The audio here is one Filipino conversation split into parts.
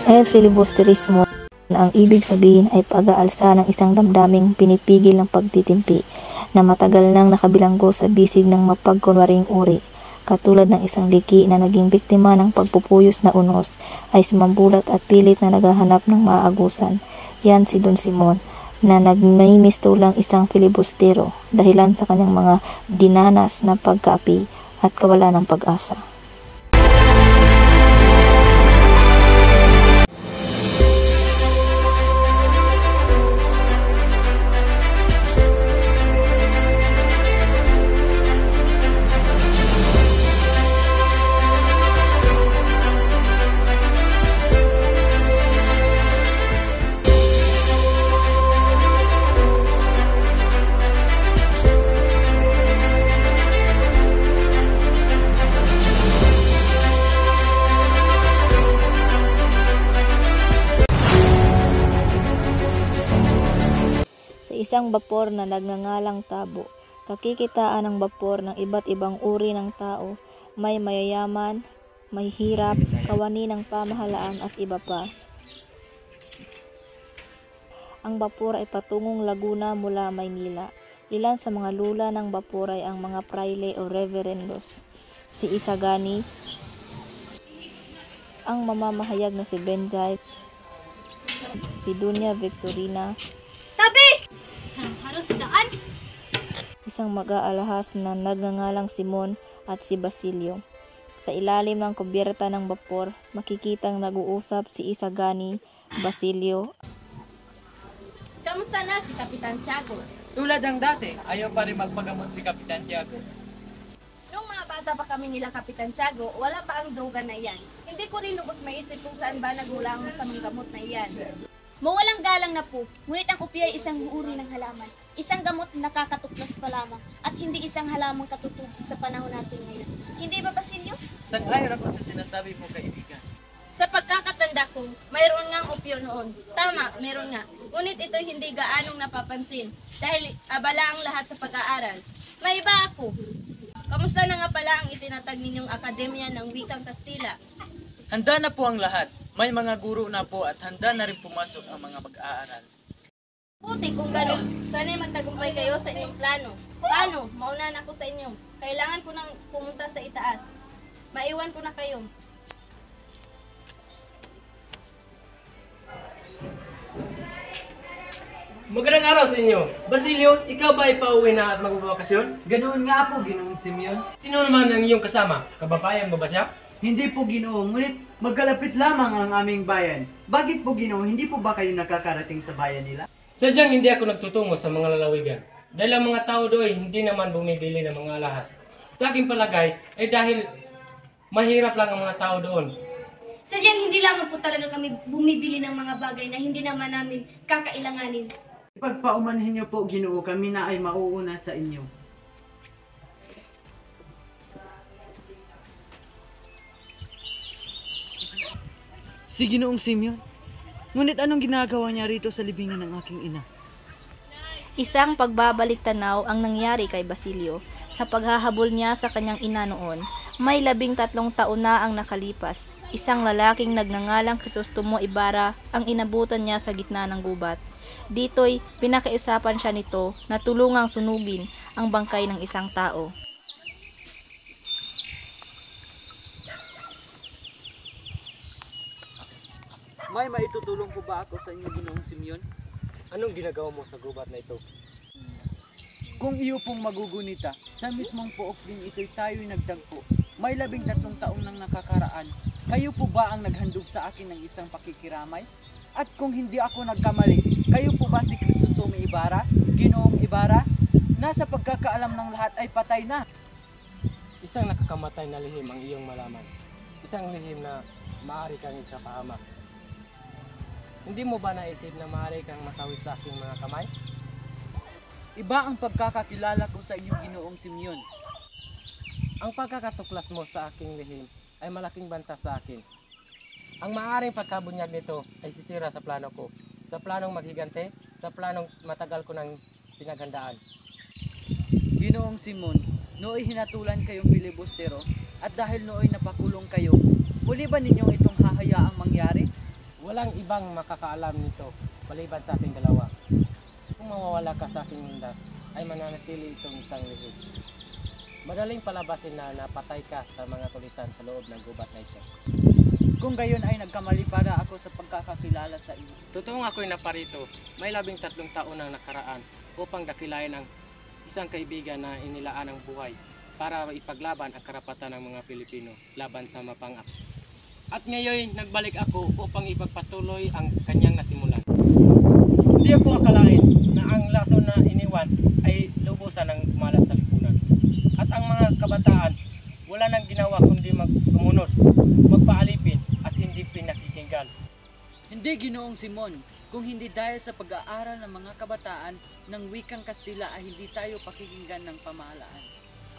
Et filibusterismo, ang ibig sabihin ay pag-aalsa ng isang damdaming pinipigil ng pagtitimpi na matagal nang nakabilanggo sa bisig ng mapagkunwaring uri. Katulad ng isang liki na naging biktima ng pagpupuyos na unos, ay sumambulat at pilit na naghahanap ng maaagusan. Yan si Don Simon, na nagmimistulang isang filibustero dahilan sa kanyang mga dinanas na pagkaapi at kawalan ng pag-asa. Isang bapor na nagngangalang Tabo. Kakikitaan ng bapor ng iba't ibang uri ng tao, may mayayaman, may hirap, kawani ng pamahalaan at iba pa. Ang bapor ay patungong Laguna mula Maynila. Ilan sa mga lula ng bapor ay ang mga praile o reverendos. Si Isagani, ang mamamahayag na si Benjay, si Dunya Victorina, Harus daan. Isang mag-aalahas na nagngangalang Simon at si Basilio. Sa ilalim ng kubyerta ng bapor, makikitang nag-uusap si Isagani, Basilio. Kamusta na si Kapitan Tiago? Tulad ng dati, ayaw pa rin magpagamot si Kapitan Tiago. Nung mga bata pa kami nila Kapitan Tiago, wala pa ang droga na iyan. Hindi ko rin lubos maisip kung saan ba nagmula ang masamang gamot na iyan. Mawalang galang na po, ngunit ang opio ay isang uri ng halaman. Isang gamot na nakakatuklas pa lamang at hindi isang halamang katutubo sa panahon natin ngayon. Hindi ba, Basilio? Sang-ayon ako sa sinasabi mo, kaibigan. Sa pagkakatanda ko, mayroon ngang opio noon. Tama, meron nga. Ngunit ito hindi gaanong napapansin dahil abala ang lahat sa pag-aaral. May iba ako. Kamusta na nga pala ang itinatag ninyong Akademya ng Wikang Kastila? Handa na po ang lahat. May mga guro na po at handa na rin pumasok ang mga mag-aaral. Puti kung gano'n. Sana'y magtagumpay kayo sa inyong plano. Paano? Mauna na ako sa inyo. Kailangan ko nang pumunta sa itaas. Maiwan ko na kayo. Magandang araw sa inyo. Basilio, ikaw ba ay pauwi na at magbabakasyon? Ganoon nga po, Ginoong Simeon. Sino naman ang iyong kasama? Kababayan mo ba siya? Hindi po, Ginoo, ngunit magkalapit lamang ang aming bayan. Bakit po, Ginoo, hindi po ba kayo nakakarating sa bayan nila? Sadyang hindi ako nagtutungo sa mga lalawigan. Dahil ang mga tao doon hindi naman bumibili ng mga alahas. Sa aking palagay ay dahil mahirap lang ang mga tao doon. Sadyang hindi lamang po talaga kami bumibili ng mga bagay na hindi naman namin kakailanganin. Ipagpaumanhin niyo po, Ginoo, kami na ay mauuna sa inyo. Si Ginoong Simeon, ngunit anong ginagawa niya rito sa libingan ng aking ina? Isang pagbabalik tanaw ang nangyari kay Basilio sa paghahabol niya sa kanyang ina noon. May 13 taon na ang nakalipas. Isang lalaking nagngangalang Crisostomo Ibarra ang inabutan niya sa gitna ng gubat. Dito'y pinakiusapan siya nito na tulungang sunugin ang bangkay ng isang tao. May maitutulong po ba ako sa inyo, Ginoong Simeon? Anong ginagawa mo sa gubat na ito? Kung iyo pong magugunita, sa mismong pook din ito'y tayo'y nagtagpo. May 13 taong nang nakakaraan. Kayo po ba ang naghandog sa akin ng isang pakikiramay? At kung hindi ako nagkamali, kayo po ba si Crisostomo Ibarra, Ginoong Ibarra? Nasa pagkakaalam ng lahat ay patay na. Isang nakakamatay na lihim ang iyong malaman. Isang lihim na maaari kang ikapahamak. Hindi mo ba naisip na maaari kang masawi sa aking mga kamay? Iba ang pagkakakilala ko sa inyong Ginoong Simeon. Ang pagkakatuklas mo sa aking lihim ay malaking banta sa akin. Ang maaaring pagkabunyag nito ay sisira sa plano ko. Sa planong maghigante, sa planong matagal ko nang pinaghandaan. Ginoong Simon, nooy hinatulan kayong filibustero at dahil nooy napakulong kayo, muli ba ninyong itong hahayaang mangyari? Walang ibang makakaalam nito maliban sa ating dalawa. Kung mawawala ka sa aking landas, ay mananatili itong isang lihim. Madaling palabasin na napatay ka sa mga tulisan sa loob ng gubat na ito. Kung gayon ay nagkamali para ako sa pagkakakilala sa iyo. Totoong ako'y naparito, may 13 taon ang nakaraan upang dakilayan ang isang kaibigan na inilaan ang buhay para ipaglaban ang karapatan ng mga Pilipino laban sa mapangak. At ngayon nagbalik ako upang ipagpatuloy ang kanyang nasimulan. Hindi ako akalain na ang lason na iniwan ay lubusan ng malat sa lipunan. At ang mga kabataan wala nang ginawa kundi sumunod, magpaalipin at hindi pinakikinggan. Hindi, Ginoong Simon, kung hindi dahil sa pag-aaral ng mga kabataan ng wikang Kastila ay hindi tayo pakikinggan ng pamahalaan.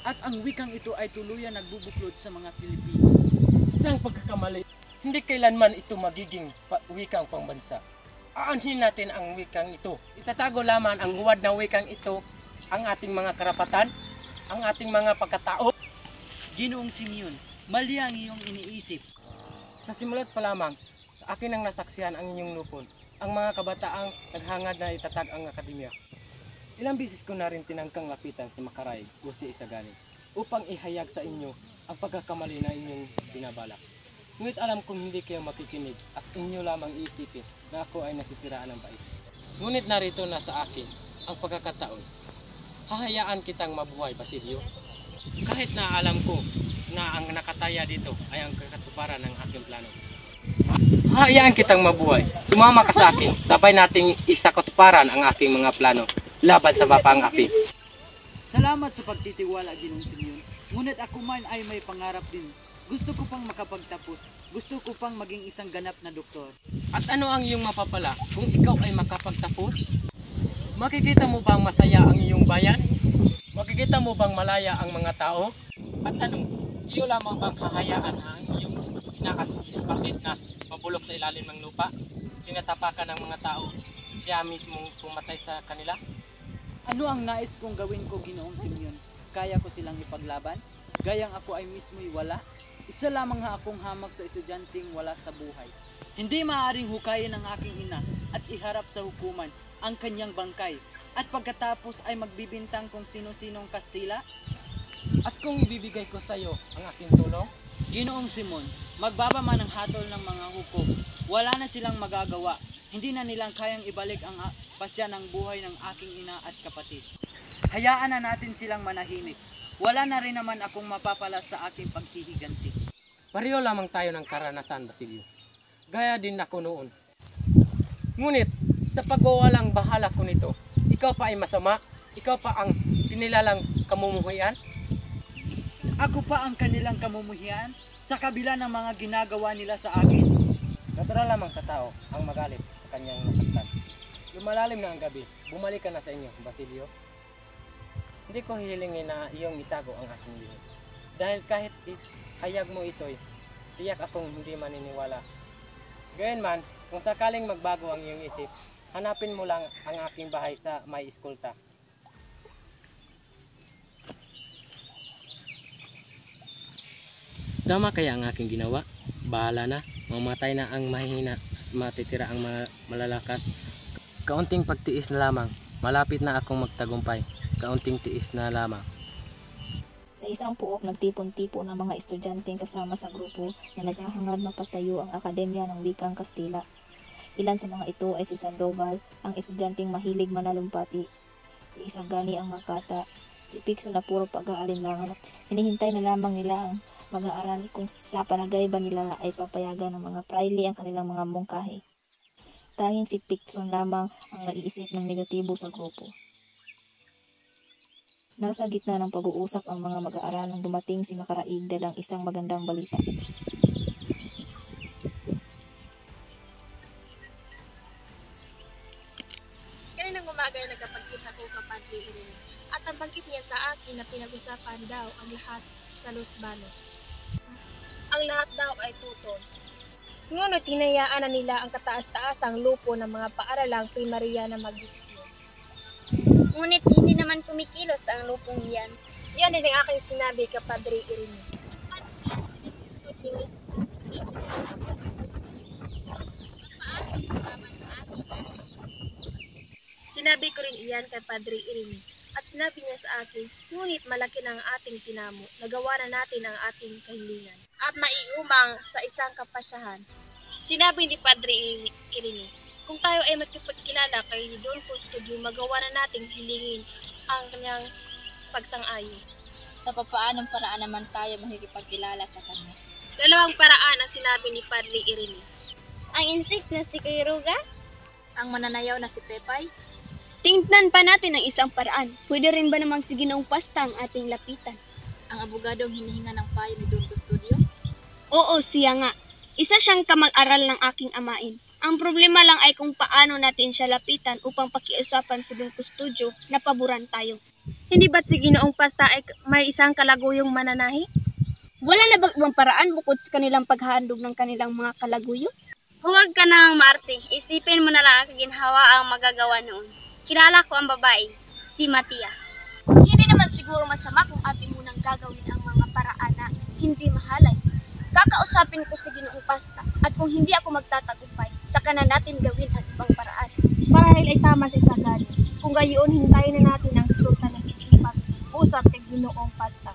At ang wikang ito ay tuluyan nagbubuklod sa mga Pilipino. Isang pagkakamali, hindi kailanman ito magiging wikang pambansa. Aanhin natin ang wikang ito. Itatago lamang ang huwad na wikang ito ang ating mga karapatan, ang ating mga pagkatao. Ginoong Simeon, mali ang iyong iniisip. Sa simulat pa lamang, sa akin ang nasaksihan ang inyong lupon. Ang mga kabataang naghangad na itatag ang akademya. Ilang bisis ko na rin tinangkang lapitan si Makaray o si Isagani upang ihayag sa inyo ang pagkakamali na inyong binabalak. Ngunit alam kong hindi kayo makikinig at inyo lamang iisipin na ako ay nasisiraan ng bais. Ngunit narito na sa akin ang pagkakataon. Hahayaan kitang mabuhay, Basilio. Kahit na alam ko na ang nakataya dito ay ang kakatuparan ng aking plano. Hahayaan kitang mabuhay. Sumama ka sa akin. Sabay nating isakatuparan ang aking mga plano laban sa mapang api. Salamat sa pagtitiwala, Ginoong Simeon. Ngunit ako man ay may pangarap din. Gusto ko pang makapagtapos. Gusto ko pang maging isang ganap na doktor. At ano ang iyong mapapala kung ikaw ay makapagtapos? Makikita mo bang masaya ang iyong bayan? Makikita mo bang malaya ang mga tao? At ano, iyo lamang bang hahayaan ang iyong inakatipatid na mabulok sa ilalim ng lupa? Tinatapakan ng mga tao, siya mismong pumatay sa kanila? Ano ang nais kong gawin ko, Ginoong Simeon? Kaya ko silang ipaglaban? Gayang ako ay mismo'y wala? Isa lamang ha akong hamak sa estudyanteng wala sa buhay. Hindi maaaring hukayin ng aking ina at iharap sa hukuman ang kanyang bangkay at pagkatapos ay magbibintang kung sino-sinong Kastila? At kung ibibigay ko sa iyo ang aking tulong? Ginoong Simon, magbaba man ang hatol ng mga hukom, wala na silang magagawa. Hindi na nilang kayang ibalik ang pasya ng buhay ng aking ina at kapatid. Hayaan na natin silang manahimik. Wala na rin naman akong mapapala sa aking paghihiganti. Pareho lamang tayo ng karanasan, Basilio. Gaya din ako noon. Ngunit, sa pagwawalang bahala ko nito, ikaw pa ay masama? Ikaw pa ang pinilalang kamumuhian? Ako pa ang kanilang kamumuhian sa kabila ng mga ginagawa nila sa akin. Natural lamang sa tao ang magalit sa kanyang nasaktan. Lumalalim na ang gabi, bumalik ka na sa inyo, Basilio. Hindi ko hihilingin na iyong itago ang aking lihim. Dahil kahit hayag mo ito'y, tiyak akong hindi maniniwala. Gayunman, kung sakaling magbago ang iyong isip, hanapin mo lang ang aking bahay sa may eskolta. Tama kaya ang aking ginawa? Bahala na, mamatay na ang mahihina, matitira ang malalakas. Kaunting pagtiis na lamang, malapit na akong magtagumpay. Kaunting tiis na lamang. Sa isang puok, nagtipon-tipon ang mga estudyanteng kasama sa grupo na naghahangad mapatayo ang Akademya ng Wikang Kastila. Ilan sa mga ito ay si Sandoval, ang estudyanteng mahilig manalumpati, si Isagani ang makata, si Pixo na puro pag-aalinlangan. Hinihintay na lamang nila ang mag-aaral kung sa palagay ba nila ay papayagan ng mga praile ang kanilang mga mungkahi. Tanging si Pixon lamang ang nag-iisip ng negatibo sa grupo. Nasa gitna ng pag-uusap ang mga mag-aaral nang dumating si Makaraig dalang isang magandang balita. Kaninang umaga ay nagkapagkita ko kapadre Irene at ang banggit niya sa akin na pinag-usapan daw ang lahat sa Los Banos. Ang lahat daw ay tutol. Ngunit hinayaan na nila ang kataas-taasang lupo ng mga paaralang primarya na magdesisyon. Ngunit hindi naman kumikilos ang lupong iyan. Yan din ang aking sinabi kapadre Irene. Ang sabi niya, pinag-discord nila sa Sinabi ko rin iyan kay Padre Irene. At sinabi niya sa akin, ngunit malaki na ang ating tinamo, nagawa na natin ang ating kahilingan. At maiumang sa isang kapasyahan. Sinabi ni Padre Irene, kung tayo ay makipagkilala kay Don Custodio, magawa na nating hilingin ang kanyang pagsang-ayon. Sa papaanong paraan naman tayo makikipagkilala sa kanya? Dalawang paraan ang sinabi ni Padre Irene. Ang insect na si Kairuga? Ang mananayaw na si Pepay? Tingnan pa natin ang isang paraan. Pwede rin ba namang si Ginoong Pasta ang ating lapitan? Ang abogadong hinihinga ng payo ni Don Custodio? Oo, siya nga. Isa siyang kamag-aral ng aking amain. Ang problema lang ay kung paano natin siya lapitan upang pakiusapan si Don Custodio na paboran tayo. Hindi ba't si Ginoong Pasta ay may isang kalaguyong mananahi? Wala na bang ibang paraan bukod sa kanilang paghahandog ng kanilang mga kalaguyo? Huwag ka nang maarte. Isipin mo na lang ang ginhawa ang magagawa noon. Kilala ko ang babae, si Matia. Hindi naman siguro masama kung atin munang gagawin ang mga paraan na hindi mahalay. Kakausapin ko si Ginoong Pasta at kung hindi ako magtatagumpay, saka na natin gawin ang ibang paraan. Marahil ay tama si Sagani. Kung gayon, hintayin na natin ang resulta ng ikipag-usap kay Ginoong Pasta.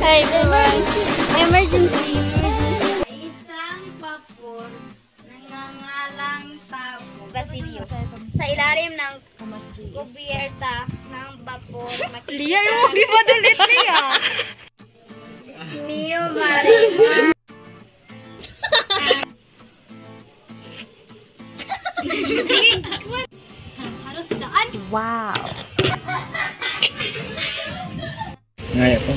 Hey, emergency. Isang vapor nangangalang Basilio. Sa ilalim ng kubierta ng vapor, makikita Mio Maria. Harus daan. Wow! Ngaya po.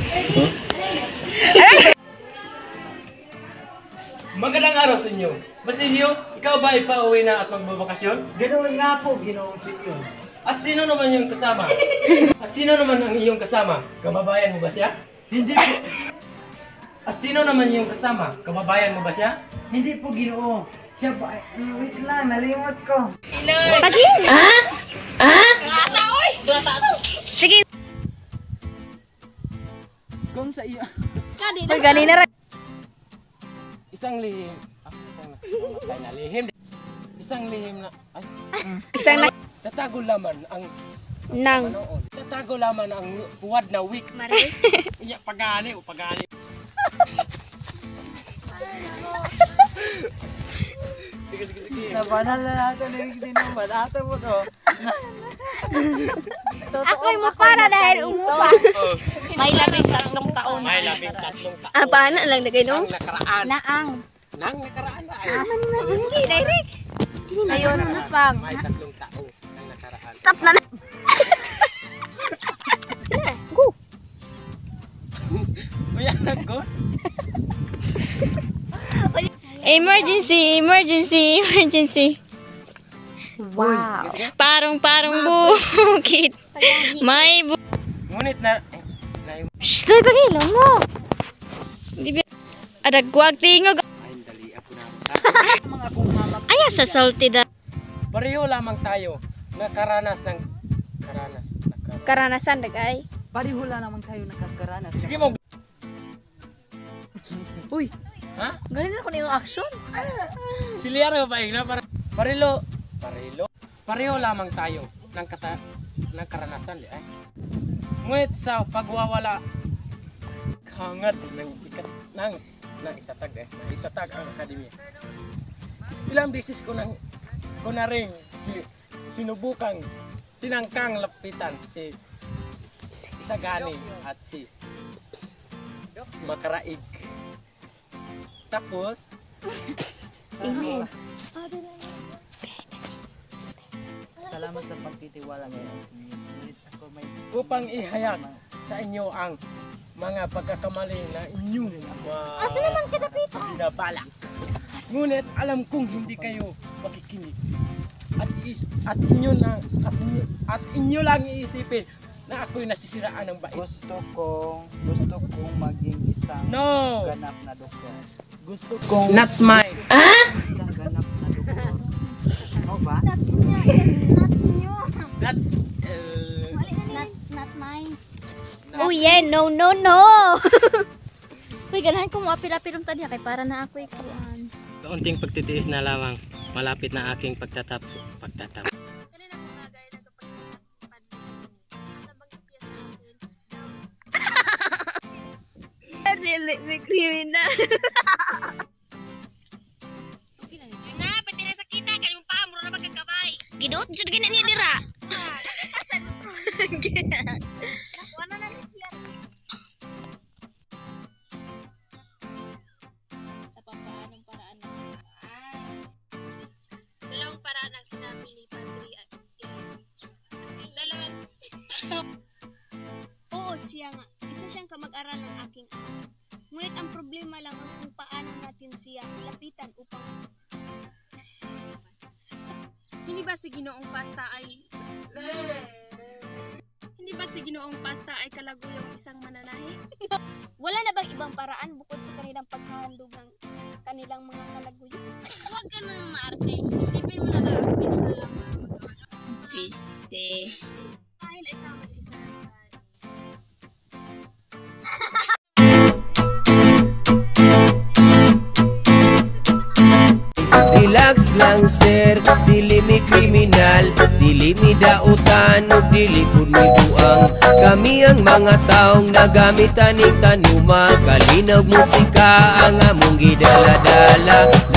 Magandang araw sa inyo. Basilio, ikaw ba ay pauwi na at magbabakasyon? Ganoon nga po, Ginoong Senyor. At sino naman yung kasama? At sino naman ang iyong kasama? Kababayan mo ba siya? Hindi po, At sino naman yung kasama? Kababayan mo ba siya? hindi po, Ginoo. Siya po ay, wait lang, nalimot ko. Sige, Kung sa iyo, Isang lihim. Isang na lihim. Isang lihim na... Ay, isang na... tatago laman ang... Nang... Manoon. Tatago laman ang puwad na week. Iya, pagani o pagani. Sige. nabanal na natin yung dinuman. Ato mo to. Ako'y mo para dahil umupa. May labing tatlong taon. May labing tatlong taon. Ah, paano lang na gano'n? Ang nakaraan. Naang. Nang nakaraan na ay. Hindi, direct. Ngayon na pang. May tatlong taon ang nakaraan. Stop na na. Uyan ako. Emergency. Wow! Parong bukit. May Ngunit na... Shh, tayo pagilong mo. Adagwag tingog. Ay, dali ako na. Mga kung hamak. Aya sa salty da. Pareho lamang tayo nakaranas ng... Karanasan dagay. Parihula naman tayo nakakaranas. Sige mo. Uy! Ha? Galing na ko na yung action. Siliaro ba na Parilo. Pareho lamang tayo ng karanasan li ay. Ngunit sa pagwawala hangad ng itatag ang akademya. Ilang beses ko na rin sinubukang tinangkang lapitan si Isagani at si Makaraig. Tapos Salamat sa pagtitiwala ngayon. Ngunit ako may upang ihayag sa inyo ang mga pagkakamali na inyong binabalak. Ngunit alam kong hindi kayo makikinig. At inyo lang iisipin na ako'y nasisiraan ng bait. gusto kong maging isang No! ganap na doktor. Gusto kong That's mine. isang ganap na doktor. Ano ba? That's Not mine. Oh yeah, no. Uy, ganahan ko mo apil-apil tadi kay para na ako ikuan. kaunting pagtitiis na lamang. Malapit na aking pagtatap. Kanina kong nagay nagapagkita at ang banggit niya sa akin Really, may criminal. okay na niya na pati na sakita kay mo pa muro na magkakabay Giduot jud gina niya dira. wala na ni siya Sa pampaanong paraan na. dalawang paraan ang sinabi ni Padre at dalawang Oo, siya nga. Isa siyang kamag-aral ng aking ama. Ngunit ang problema lang ang kung paano natin siya lapitan upang Hindi ba si Ginoong Pasta ay kalaguyang isang mananahi? wala na bang ibang paraan bukod sa kanilang paghahandog ng kanilang mga kalaguyo? Huwag ka nang maarte. Isipin mo na lang. Ito na lang ang magawa. Piste. Dahil ay tama si Sir. Relax lang sir, dili mi kriminal, dili mi dautan, ug dili pud mi buang. Kami ang mga taong nagamit aning tanuma, kalinaw musika ang among gidala-dala.